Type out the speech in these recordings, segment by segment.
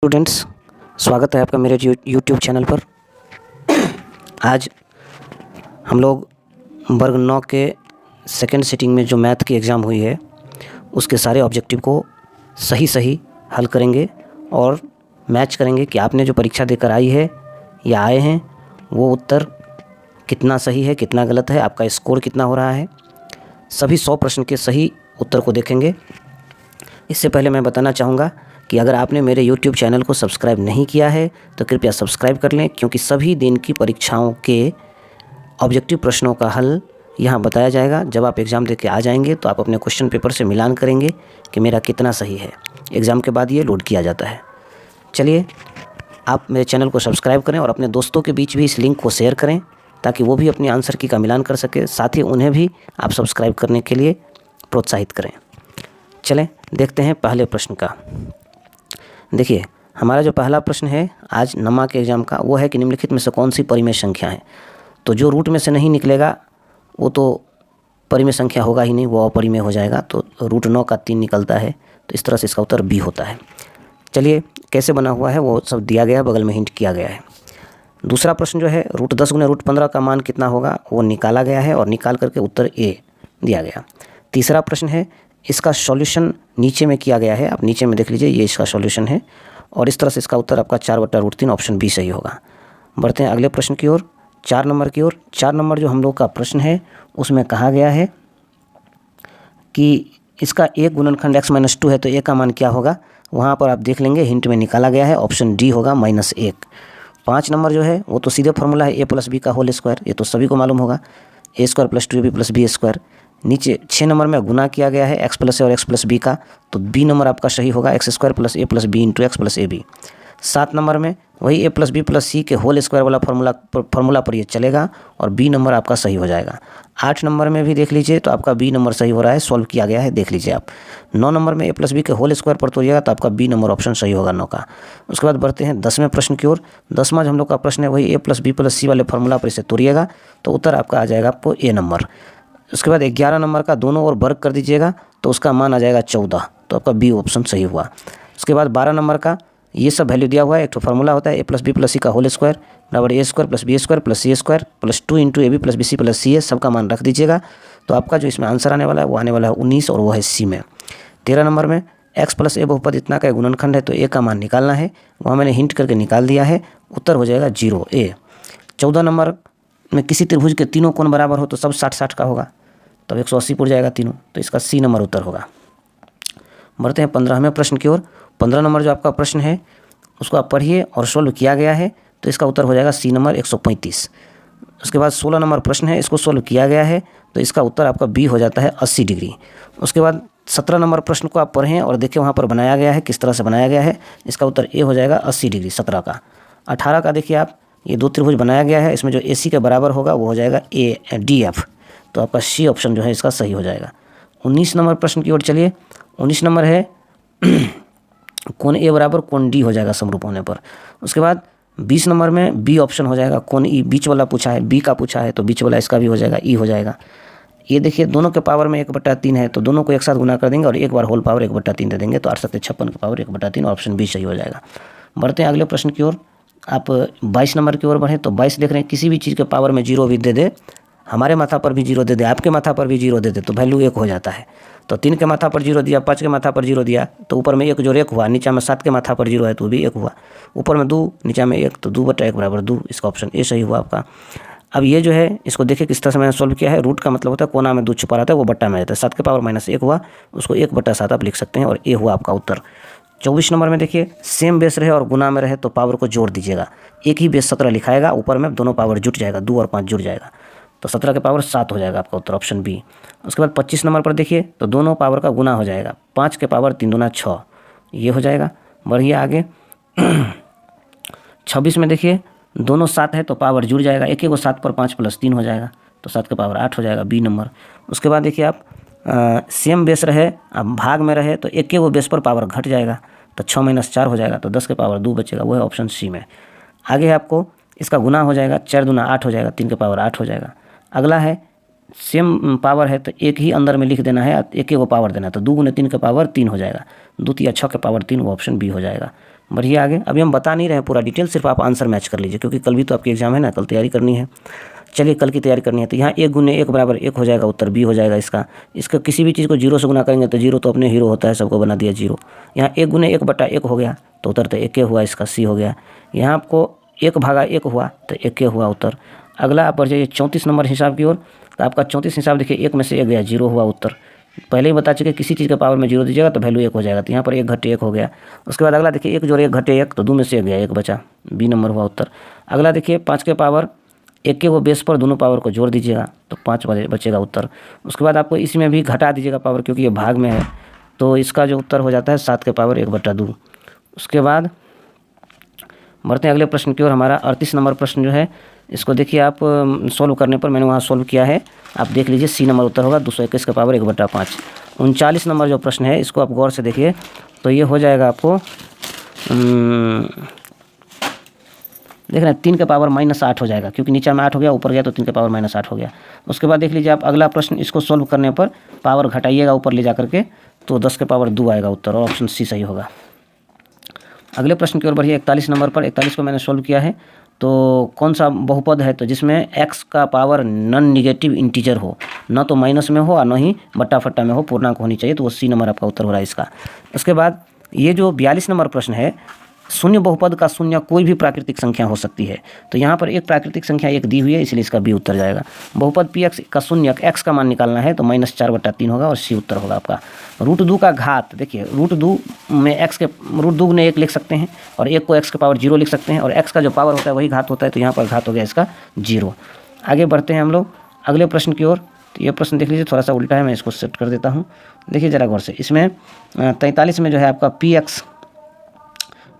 Students, स्वागत है आपका मेरे यूट्यूब चैनल पर। आज हम लोग वर्ग 9 के सेकंड सिटिंग में जो मैथ की एग्ज़ाम हुई है उसके सारे ऑब्जेक्टिव को सही हल करेंगे और मैच करेंगे कि आपने जो परीक्षा देकर आई है या आए हैं वो उत्तर कितना सही है, कितना गलत है, आपका स्कोर कितना हो रहा है। सभी 100 प्रश्न के सही उत्तर को देखेंगे। इससे पहले मैं बताना चाहूँगा कि अगर आपने मेरे YouTube चैनल को सब्सक्राइब नहीं किया है तो कृपया सब्सक्राइब कर लें, क्योंकि सभी दिन की परीक्षाओं के ऑब्जेक्टिव प्रश्नों का हल यहाँ बताया जाएगा। जब आप एग्ज़ाम देके आ जाएंगे तो आप अपने क्वेश्चन पेपर से मिलान करेंगे कि मेरा कितना सही है। एग्ज़ाम के बाद ये लोड किया जाता है। चलिए, आप मेरे चैनल को सब्सक्राइब करें और अपने दोस्तों के बीच भी इस लिंक को शेयर करें ताकि वो भी अपनी आंसर की का मिलान कर सके। साथ ही उन्हें भी आप सब्सक्राइब करने के लिए प्रोत्साहित करें। चलें देखते हैं पहले प्रश्न का। देखिए, हमारा जो पहला प्रश्न है आज नमा के एग्ज़ाम का वो है कि निम्नलिखित में से कौन सी परिमेय संख्या है। तो जो रूट में से नहीं निकलेगा वो तो परिमेय संख्या होगा ही नहीं, वो अपरिमेय हो जाएगा। तो रूट 9 का 3 निकलता है, तो इस तरह से इसका उत्तर बी होता है। चलिए, कैसे बना हुआ है वो सब दिया गया है, बगल में हिंट किया गया है। दूसरा प्रश्न जो है रूट 10 गुना रूट 15 का मान कितना होगा वो निकाला गया है और निकाल करके उत्तर ए दिया गया। तीसरा प्रश्न है, इसका सॉल्यूशन नीचे में किया गया है। आप नीचे में देख लीजिए, ये इसका सॉल्यूशन है और इस तरह से इसका उत्तर आपका 4/√3 ऑप्शन बी सही होगा। बढ़ते हैं अगले प्रश्न की ओर, 4 नंबर की ओर। 4 नंबर जो हम लोग का प्रश्न है उसमें कहा गया है कि इसका एक गुणनखंड x-2 है तो a का मान क्या होगा। वहाँ पर आप देख लेंगे, हिंट में निकाला गया है, ऑप्शन डी होगा -1। 5 नंबर जो है वो तो सीधे फॉर्मूला है a + b का होल स्क्वायर, ये तो सभी को मालूम होगा, a² + 2ab + b²। नीचे 6 नंबर में गुना किया गया है x + a और x + b का, तो बी नंबर आपका सही होगा, x² + a + b × x + ab। 7 number में वही a + b + c के होल स्क्वायर वाला फॉर्मूला पर ये चलेगा और बी नंबर आपका सही हो जाएगा। 8 नंबर में भी देख लीजिए तो आपका बी नंबर सही हो रहा है, सॉल्व किया गया है, देख लीजिए आप। 9 नंबर में a + b के होल स्क्वायर पर तोड़िएगा तो आपका बी नंबर ऑप्शन सही होगा 9 का। उसके बाद बढ़ते हैं 10वें प्रश्न की ओर। 10वां जो हम लोग का प्रश्न है वही a + b + c वाले फॉर्मूला पर इसे तोड़िएगा तो उत्तर आपका आ जाएगा आपको ए नंबर। उसके बाद 11 नंबर का दोनों ओर वर्ग कर दीजिएगा तो उसका मान आ जाएगा 14, तो आपका बी ऑप्शन सही हुआ। उसके बाद 12 नंबर का ये सब वैल्यू दिया हुआ है। एक तो फार्मूला होता है a + b + c का होल स्क्वायर बराबर a² + b² + c² + 2 × ab + bc + ca, सबका मान रख दीजिएगा तो आपका जो इसमें आंसर आने वाला है वो आने वाला है 19 और वो है सी में। 13 नंबर में x + a बहुपद इतना का गुणनखंड है तो a का मान निकालना है, वहाँ मैंने हिंट करके निकाल दिया है, उत्तर हो जाएगा 0 ए। 14 नंबर में किसी त्रिभुज के तीनों कोण बराबर हो तो सब 60-60 का होगा, तब 180 पुर जाएगा तीनों, तो इसका सी नंबर उत्तर होगा। बढ़ते हैं 15वें प्रश्न की ओर। 15 नंबर जो आपका प्रश्न है उसको आप पढ़िए और सोल्व किया गया है तो इसका उत्तर हो जाएगा सी नंबर 135। उसके बाद 16 नंबर प्रश्न है, इसको सोल्व किया गया है तो इसका उत्तर आपका बी हो जाता है 80 डिग्री। उसके बाद 17 नंबर प्रश्न को आप पढ़ें और देखिए वहाँ पर बनाया गया है किस तरह से बनाया गया है, इसका उत्तर ए हो जाएगा 80 डिग्री 17 का। 18 का देखिए आप, ये 2 त्रिभुज बनाया गया है, इसमें जो ए सी के बराबर होगा वो हो जाएगा DF, तो आपका सी ऑप्शन जो है इसका सही हो जाएगा। 19 नंबर प्रश्न की ओर चलिए। 19 नंबर है कोण ए बराबर कोण डी हो जाएगा समरूप होने पर। उसके बाद 20 नंबर में बी ऑप्शन हो जाएगा, कोण ई बीच वाला पूछा है, बी का पूछा है तो बीच वाला इसका भी हो जाएगा, ई हो जाएगा। ये देखिए दोनों के पावर में 1/3 है तो दोनों को एक साथ गुना कर देंगे और एक बार होल पावर 1/3 दे देंगे तो 8×56 की पावर 1/3, ऑप्शन बी सही हो जाएगा। बढ़ते हैं अगले प्रश्न की ओर। आप 22 नंबर की ओर बढ़ें तो 22 देख रहे हैं, किसी भी चीज़ के पावर में 0 भी दे दे, हमारे माथा पर भी 0 दे दे, आपके माथा पर भी 0 दे दे तो वैल्यू 1 हो जाता है। तो 3 के माथा पर 0 दिया, 5 के माथा पर 0 दिया तो ऊपर में 1 जोड़ 1 हुआ, नीचा में 7 के माथा पर 0 है तो भी 1 हुआ, ऊपर में 2 नीचा में 1 तो 2/1 बराबर 2, इसका ऑप्शन ए सही हुआ आपका। अब ये जो है इसको देखिए किस तरह से मैंने सोल्व किया है। रूट का मतलब होता है कोना में 2 छुपा रहता है वो बट्टा में रहता है, 7 के पावर -1 हुआ, उसको 1/7 आप लिख सकते हैं और ए हुआ आपका उत्तर। 24 नंबर में देखिए सेम बेस रहे और गुना में रहे तो पावर को जोड़ दीजिएगा, एक ही बेस 17 लिखाएगा, ऊपर में दोनों पावर जुट जाएगा, 2 और 5 जुड़ जाएगा तो 17 के पावर 7 हो जाएगा आपका उत्तर, ऑप्शन बी। उसके बाद 25 नंबर पर देखिए तो दोनों पावर का गुना हो जाएगा, 5 के पावर 3 दूना 6, ये हो जाएगा। बढ़िए आगे 26 में देखिए दोनों 7 है तो पावर जुड़ जाएगा, एक को 7 पर 5 + 3 हो जाएगा तो 7 के पावर 8 हो जाएगा, बी नंबर। उसके बाद देखिए आप सेम बेस रहे, अब भाग में रहे तो एक वो बेस पर पावर घट जाएगा तो 6 - 4 हो जाएगा तो 10 के पावर 2 बचेगा, वो है ऑप्शन सी में। आगे है आपको इसका गुना हो जाएगा, 4 दूना 8 हो जाएगा, 3 के पावर 8 हो जाएगा। अगला है सेम पावर है तो एक ही अंदर में लिख देना है, एक को पावर देना है तो 2 × 3 के पावर 3 हो जाएगा, 2 × 6 के पावर 3, वो ऑप्शन बी हो जाएगा। बढ़िए आगे। अभी हम बता नहीं रहे हैं पूरा डिटेल, सिर्फ आप आंसर मैच कर लीजिए, क्योंकि कल भी तो आपकी एग्जाम है ना, कल तैयारी करनी है। चलिए कल की तैयारी करनी है तो यहाँ 1 गुने 1 बराबर 1 हो जाएगा, उत्तर बी हो जाएगा इसका। इसका किसी भी चीज़ को 0 से गुना करेंगे तो 0 तो अपने हीरो होता है, सबको बना दिया 0। यहाँ 1 गुने 1 बटा 1 हो गया तो उत्तर तो 1 हुआ, इसका सी हो गया। यहाँ आपको 1 भागा 1 हुआ तो 1 हुआ उत्तर। अगला आप बढ़ जाइए 34 नंबर हिसाब की ओर। तो आपका 34 हिसाब देखिए 1 में से 1 गया, 0 हुआ उत्तर। पहले ही बता चुके किसी चीज़ के पावर में 0 दीजिएगा तो वैल्यू 1 हो जाएगा। तो यहाँ पर 1 घटे 1 हो गया। उसके बाद अगला देखिए 1 जोड़े 1 घटे 1 तो 2 में से 1 गया, 1 बचा, बी नंबर हुआ उत्तर। अगला देखिए 5 के पावर 1 के वो बेस पर दोनों पावर को जोड़ दीजिएगा तो 5 बचेगा उत्तर। उसके बाद आपको इसमें भी घटा दीजिएगा पावर, क्योंकि ये भाग में है, तो इसका जो उत्तर हो जाता है 7 के पावर 1/2। उसके बाद बढ़ते हैं अगले प्रश्न की ओर। हमारा 38 नंबर प्रश्न जो है, इसको देखिए आप सोल्व करने पर, मैंने वहाँ सोल्व किया है, आप देख लीजिए, सी नंबर उत्तर होगा 221 का पावर 1/5। 39 नंबर जो प्रश्न है इसको आप गौर से देखिए तो ये हो जाएगा आपको देख रहे हैं 3 के पावर -8 हो जाएगा, क्योंकि नीचे में 8 हो गया, ऊपर गया तो 3 के पावर -8 हो गया। उसके बाद देख लीजिए आप अगला प्रश्न, इसको सोल्व करने पर पावर घटाइएगा ऊपर ले जा करके तो 10 के पावर 2 आएगा उत्तर, और ऑप्शन सी सही होगा। अगले प्रश्न की ओर बढ़िए 41 नंबर पर। 41 को मैंने सोल्व किया है। तो कौन सा बहुपद है तो जिसमें x का पावर नॉन निगेटिव इंटीजर हो, न तो माइनस में हो और न ही बट्टा फट्टा में हो, पूर्णांक होनी चाहिए, तो वो सी नंबर आपका उत्तर हो रहा है इसका। उसके बाद ये जो 42 नंबर प्रश्न है, शून्य बहुपद का शून्य कोई भी प्राकृतिक संख्या हो सकती है। तो यहाँ पर एक प्राकृतिक संख्या 1 दी हुई है, इसलिए इसका बी उत्तर जाएगा। बहुपद पी एक्स का शून्य x का मान निकालना है तो -4/3 होगा और सी उत्तर होगा आपका। √2 का घात, देखिए √2 में x के √2 गुने 1 लिख सकते हैं और 1 को x के पावर 0 लिख सकते हैं, और x का जो पावर होता है वही घात होता है, तो यहाँ पर घात हो गया इसका 0। आगे बढ़ते हैं हम लोग अगले प्रश्न की ओर। तो ये प्रश्न देख लीजिए, थोड़ा सा उल्टा है, मैं इसको सेट कर देता हूँ, देखिए ज़रा गौर से। इसमें 43 में जो है आपका पी एक्स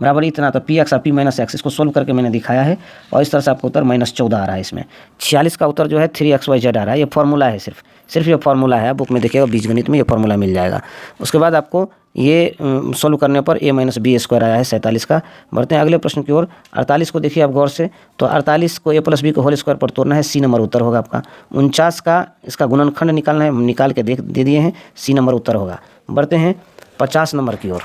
बराबर इतना, तो पी एक्स और पी माइनस एक्स, इसको सोल्व करके मैंने दिखाया है, और इस तरह से आपका उत्तर -14 आ रहा है इसमें। 46 का उत्तर जो है 3xyz आ रहा है। ये फॉर्मूला है, सिर्फ ये फॉर्मूला है, बुक में देखिएगा बीजगणित में ये फॉर्मूला मिल जाएगा। उसके बाद आपको ये सोल्व करने पर a - b² आया है 47 का। बढ़ते हैं अगले प्रश्न की ओर। 48 को देखिए आप गौर से, तो 48 को a + b को होल स्क्वायर पर तोड़ना है, सी नंबर उत्तर होगा आपका। 49 का इसका गुणनखंड निकालना है, हम निकाल के दे दिए हैं, सी नंबर उत्तर होगा। बढ़ते हैं 50 नंबर की ओर।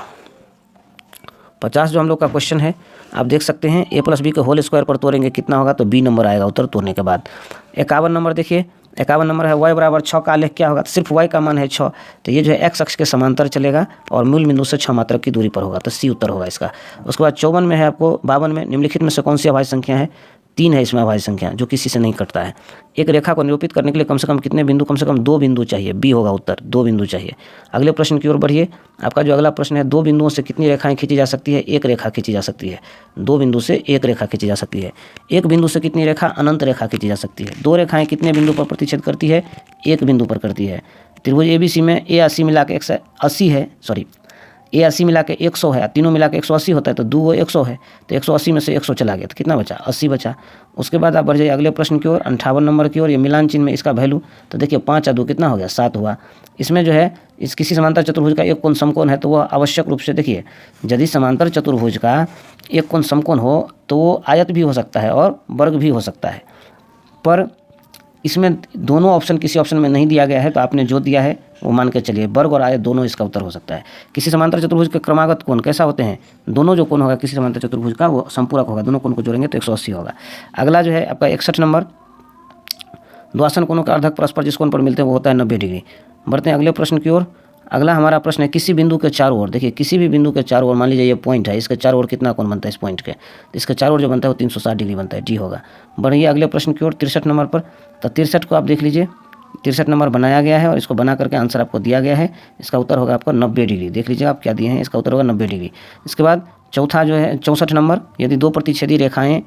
50 जो हम लोग का क्वेश्चन है, आप देख सकते हैं a + b को होल स्क्वायर पर तोड़ेंगे कितना होगा, तो बी नंबर आएगा उत्तर तोड़ने के बाद। 51 नंबर देखिए, 51 नंबर है y बराबर 6 का आलेख क्या होगा, तो सिर्फ y का मान है 6, तो ये जो है x अक्ष के समांतर चलेगा और मूल बिंदु से 6 मात्रक की दूरी पर होगा, तो सी उत्तर होगा इसका। उसके बाद 54 में है आपको 52 में, निम्नलिखित में से कौन सी अभाज्य संख्या है, 3 है इसमें अभाज्य संख्या जो किसी से नहीं कटता है। एक रेखा को निरूपित करने के लिए कम से कम कितने बिंदु, कम से कम 2 बिंदु चाहिए, बी होगा उत्तर, 2 बिंदु चाहिए। अगले प्रश्न की ओर बढ़िए। आपका जो अगला प्रश्न है, 2 बिंदुओं से कितनी रेखाएं खींची जा सकती है, एक रेखा खींची जा सकती है। 2 बिंदु से एक रेखा खींची जा सकती है। एक बिंदु से कितनी रेखा, अनंत रेखा खींची जा सकती है। 2 रेखाएं कितने बिंदु पर प्रतिच्छेद करती है, एक बिंदु पर करती है। त्रिभुज ABC में a 80 मिला के 180 है, सॉरी a 80 मिला के 100 है, तीनों मिला के 180 होता है, तो 2 100 है, तो 180 में से 100 चला गया, तो कितना बचा, 80 बचा। उसके बाद आप बढ़ जाइए अगले प्रश्न की ओर, 58 नंबर की ओर। ये मिलान चिन्ह में इसका वैल्यू, तो देखिए 5 और 2 कितना हो गया, 7 हुआ। इसमें जो है इस किसी समांतर चतुर्भुज का एक कोण समकोण है, तो वह आवश्यक रूप से, देखिए यदि समांतर चतुर्भुज का एक कोण समकोण हो तो वो आयत भी हो सकता है और वर्ग भी हो सकता है, पर इसमें दोनों ऑप्शन किसी ऑप्शन में नहीं दिया गया है, तो आपने जो दिया है वो मान के चलिए, वर्ग और आयत दोनों इसका उत्तर हो सकता है। किसी समांतर चतुर्भुज के क्रमागत कोण कैसा होते हैं, दोनों जो कोण होगा किसी समांतर चतुर्भुज का वो संपूरक होगा, दोनों कोण को जोड़ेंगे तो 180 होगा। अगला जो है आपका 61 नंबर, द्वासन कोणों का अर्धक परस्पर जिस कोण पर मिलते हैं वो होता है 90 डिग्री। बढ़ते हैं अगले प्रश्न की ओर। अगला हमारा प्रश्न है, किसी बिंदु के चारों ओर, देखिए किसी भी बिंदु के चारों ओर, मान लीजिए ये पॉइंट है, इसके चारों ओर कितना कोण बनता है इस पॉइंट के, तो इसके चारों ओर जो बनता है वो 360 डिग्री बनता है, डी होगा। बढ़िए अगले प्रश्न की ओर 63 नंबर पर। तो 63 को आप देख लीजिए, 63 नंबर बनाया गया है और इसको बना करके आंसर आपको दिया गया है। इसका उत्तर होगा आपको 90 डिग्री, देख लीजिए आप क्या दिए हैं, इसका उत्तर होगा 90 डिग्री। इसके बाद चौथा जो है 64 नंबर, यदि 2 प्रतिच्छेदी रेखाएँ,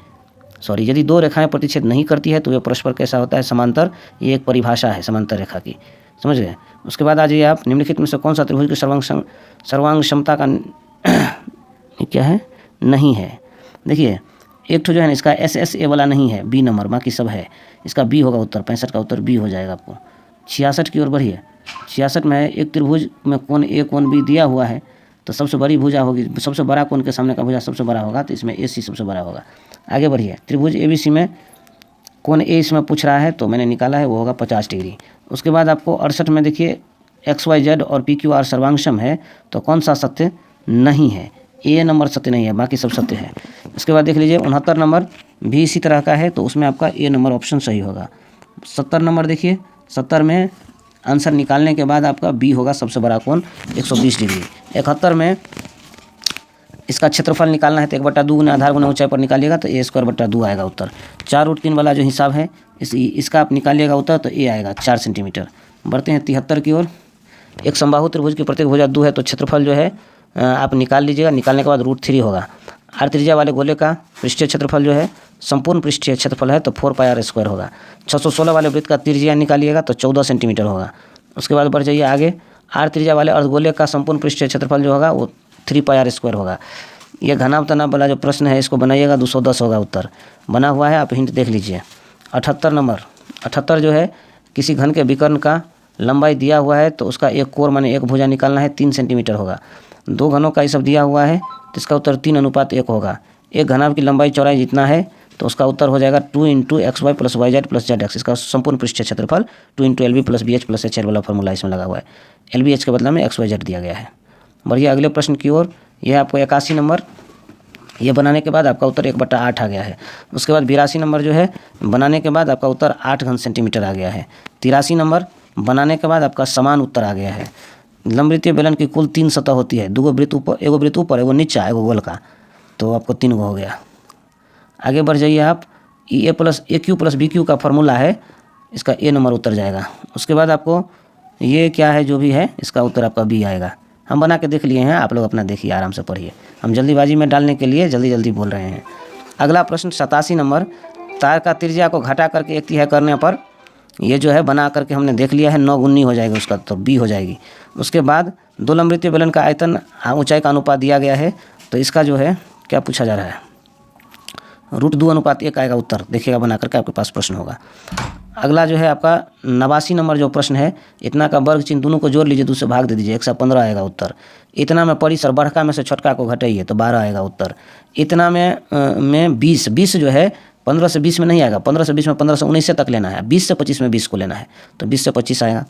सॉरी यदि 2 रेखाएं प्रतिच्छेद नहीं करती है तो वे परस्पर कैसा होता है, समांतर। ये एक परिभाषा है समांतर रेखा की, समझ गए। उसके बाद आ जाइए आप, निम्नलिखित में से कौन सा त्रिभुज की सर्वांग क्षमता का क्या है, नहीं है। देखिए एक तो जो है ना इसका SSA वाला नहीं है, बी नंबर, बाकी सब है, इसका बी होगा उत्तर। 65 का उत्तर बी हो जाएगा आपको। 66 की ओर बढ़िए। 66 में एक त्रिभुज में कोण A कोण B दिया हुआ है, तो सबसे बड़ी भुजा होगी, सबसे बड़ा कोण के सामने का भुजा सबसे बड़ा होगा, तो इसमें AC सबसे बड़ा होगा। आगे बढ़िए, त्रिभुज ABC में कोण A इसमें पूछ रहा है, तो मैंने निकाला है वो होगा 50 डिग्री। उसके बाद आपको 68 में देखिए XYZ और PQR सर्वांगसम है, तो कौन सा सत्य नहीं है, ए नंबर सत्य नहीं है, बाकी सब सत्य है। इसके बाद देख लीजिए 69 नंबर भी इसी तरह का है, तो उसमें आपका ए नंबर ऑप्शन सही होगा। 70 नंबर देखिए, 70 में आंसर निकालने के बाद आपका बी होगा सबसे बड़ा कोण 120 डिग्री। 71 में इसका क्षेत्रफल निकालना है तो 1/2 गुना आधार गुना ऊंचाई पर निकालिएगा तो a²/2 आएगा उत्तर। 4√3 वाला जो हिसाब है इसका आप निकालिएगा उत्तर तो ए आएगा 4 सेंटीमीटर। बढ़ते हैं 73 की ओर। एक समबाहु त्रिभुज की प्रत्येक भुजा 2 है तो क्षेत्रफल जो है आप निकाल लीजिएगा। निकालने के बाद √3 होगा। r त्रिज्या वाले गोले का पृष्ठीय क्षेत्रफल जो है संपूर्ण पृष्ठीय क्षेत्रफल है तो 4πr² होगा। 616 वाले वृत्त का त्रिज्या निकालिएगा तो 14 सेंटीमीटर होगा। उसके बाद बढ़ जाइए आगे, r त्रिज्या वाले अर्धगोले का संपूर्ण पृष्ठीय क्षेत्रफल जो होगा वो 3πr² होगा। ये घनाभ तनाभ वाला जो प्रश्न है इसको बनाइएगा 210 होगा उत्तर। बना हुआ है, आप हिंट देख लीजिए। 78 नंबर, 78 जो है किसी घन के विकर्ण का लंबाई दिया हुआ है तो उसका एक कोण माने एक भुजा निकालना है 3 सेंटीमीटर होगा। 2 घनों का ये सब दिया हुआ है तो इसका उत्तर 3:1 होगा। एक घनाभ की लंबाई चौड़ाई जितना है तो उसका उत्तर हो जाएगा 2 × xy + yz + zx। इसका संपूर्ण पृष्ठीय क्षेत्रफल 2 × LB + BH + HR वाला फॉर्मूला इसमें लगा हुआ है। LBH के बदला में xyz दिया गया है। बढ़िए अगले प्रश्न की ओर। यह आपको 81 नंबर, ये बनाने के बाद आपका उत्तर 1/8 आ गया है। उसके बाद 82 नंबर जो है बनाने के बाद आपका उत्तर 8 घन सेंटीमीटर आ गया है। 83 नंबर बनाने के बाद आपका समान उत्तर आ गया है। लंबवृत्तीय बेलन की कुल 3 सतह होती है, 2 वृत्त ऊपर, एगो वृत्त ऊपर, एगो नीचा, एगो गोल का, तो आपको 3 गो हो गया। आगे बढ़ जाइए आप। EA + AQ + BQ का फॉर्मूला है, इसका ए नंबर उत्तर जाएगा। उसके बाद आपको ये क्या है जो भी है इसका उत्तर आपका बी आएगा। हम बना के देख लिए हैं, आप लोग अपना देखिए, आराम से पढ़िए। हम जल्दीबाजी में डालने के लिए जल्दी जल्दी बोल रहे हैं। अगला प्रश्न 87 नंबर, तार का त्रिज्या को घटा करके 1 तिहाई करने पर ये जो है बना करके हमने देख लिया है 9 गुनी हो जाएगा उसका, तो बी हो जाएगी। उसके बाद 2 लंबवृत्तीय बेलन का आयतन ऊंचाई का अनुपात दिया गया है तो इसका जो है क्या पूछा जा रहा है, √2:1 आएगा उत्तर। देखिएगा बना करके आपके पास प्रश्न होगा। अगला जो है आपका 89 नंबर जो प्रश्न है, इतना का वर्ग चिन्ह दोनों को जोड़ लीजिए, 2 से भाग दे दीजिए, 115 आएगा उत्तर। इतना में परिसर बड़का में से छोटका को घटाइए तो 12 आएगा उत्तर। इतना में 20 जो है 15 से 20 में नहीं आएगा, 15 से 20 में 15 से 19 तक लेना है, 20 से 25 में 20 को लेना है तो 20 से 25 आएगा।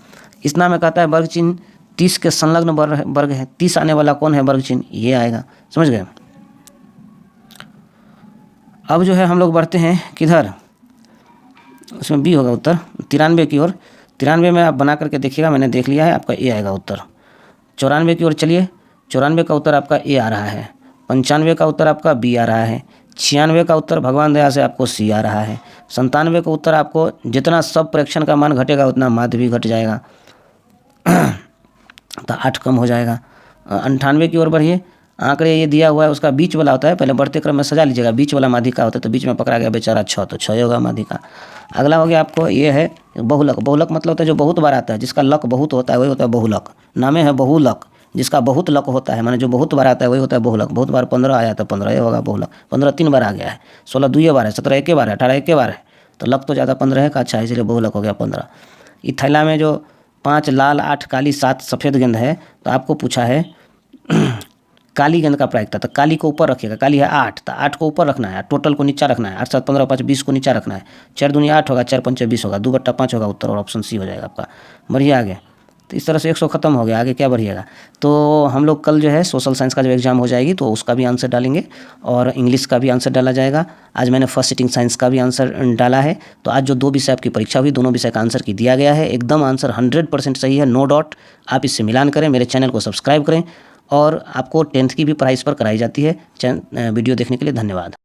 इतना में कहता है वर्ग चिन्ह 30 के संलग्न वर्ग है, 30 आने वाला कौन है वर्ग चिन्ह, ये आएगा। समझ गए। अब जो है हम लोग बढ़ते हैं किधर, उसमें बी होगा उत्तर। 93 की ओर। 93 में आप बना करके देखिएगा, मैंने देख लिया है, आपका ए आएगा उत्तर। 94 की ओर चलिए। 94 का उत्तर आपका ए आ रहा है। 95 का उत्तर आपका बी आ रहा है। 96 का उत्तर भगवान दया से आपको सी आ रहा है। 97 का उत्तर आपको जितना सब प्रेक्षण का मान घटेगा उतना माध्य भी घट जाएगा तो 8 कम हो जाएगा। 98 की ओर बढ़िए। आंकड़े ये दिया हुआ है, उसका बीच वाला होता है, पहले बढ़ते क्रम में सजा लीजिएगा। बीच वाला माध्यिका होता है तो बीच में पकड़ा गया बेचारा 6, तो 6 होगा माध्यिका। अगला हो गया आपको ये है बहुलक। बहुलक मतलब होता है जो बहुत बार आता है, जिसका लक बहुत होता है वही होता है बहुलक। नामे है बहुलक, जिसका बहुत लक होता है, माने जो बहुत बार आता है वही होता है बहुलक। बहुत बार 15 आया तो 15 होगा बहुलक। 15 3 बार आ गया है, 16 2 बार है, 17 1 बार है, 18 1 बार है, तो लक तो ज़्यादा 15 है का, अच्छा इसलिए बहुलक हो गया 15। इस थैला में जो 5 लाल 8 काली 7 सफ़ेद गेंद है तो आपको पूछा है काली गेंद का प्रायिकता, तो काली को ऊपर रखिएगा। काली है 8 तो 8 को ऊपर रखना है, टोटल को नीचा रखना है। 8 7 15 5 20 को नीचा रखना है। 4 दूनी 8 होगा, 4 पंचे 20 होगा, 2/5 होगा उत्तर, और ऑप्शन सी हो जाएगा आपका। बढ़िया आगे। तो इस तरह से 100 खत्म हो गया। आगे क्या बढ़िएगा, तो हम लोग कल जो है सोशल साइंस का जो एग्जाम हो जाएगी तो उसका भी आंसर डालेंगे और इंग्लिश का भी आंसर डाला जाएगा। आज मैंने फर्स्ट सिटिंग साइंस का भी आंसर डाला है। तो आज जो 2 विषय आपकी परीक्षा हुई, दोनों विषय का आंसर की दिया गया है। एकदम आंसर 100% सही है, नो डाउट। आप इससे मिलान करें, मेरे चैनल को सब्सक्राइब करें, और आपको 10th की भी पढ़ाई इस पर कराई जाती है। वीडियो देखने के लिए धन्यवाद।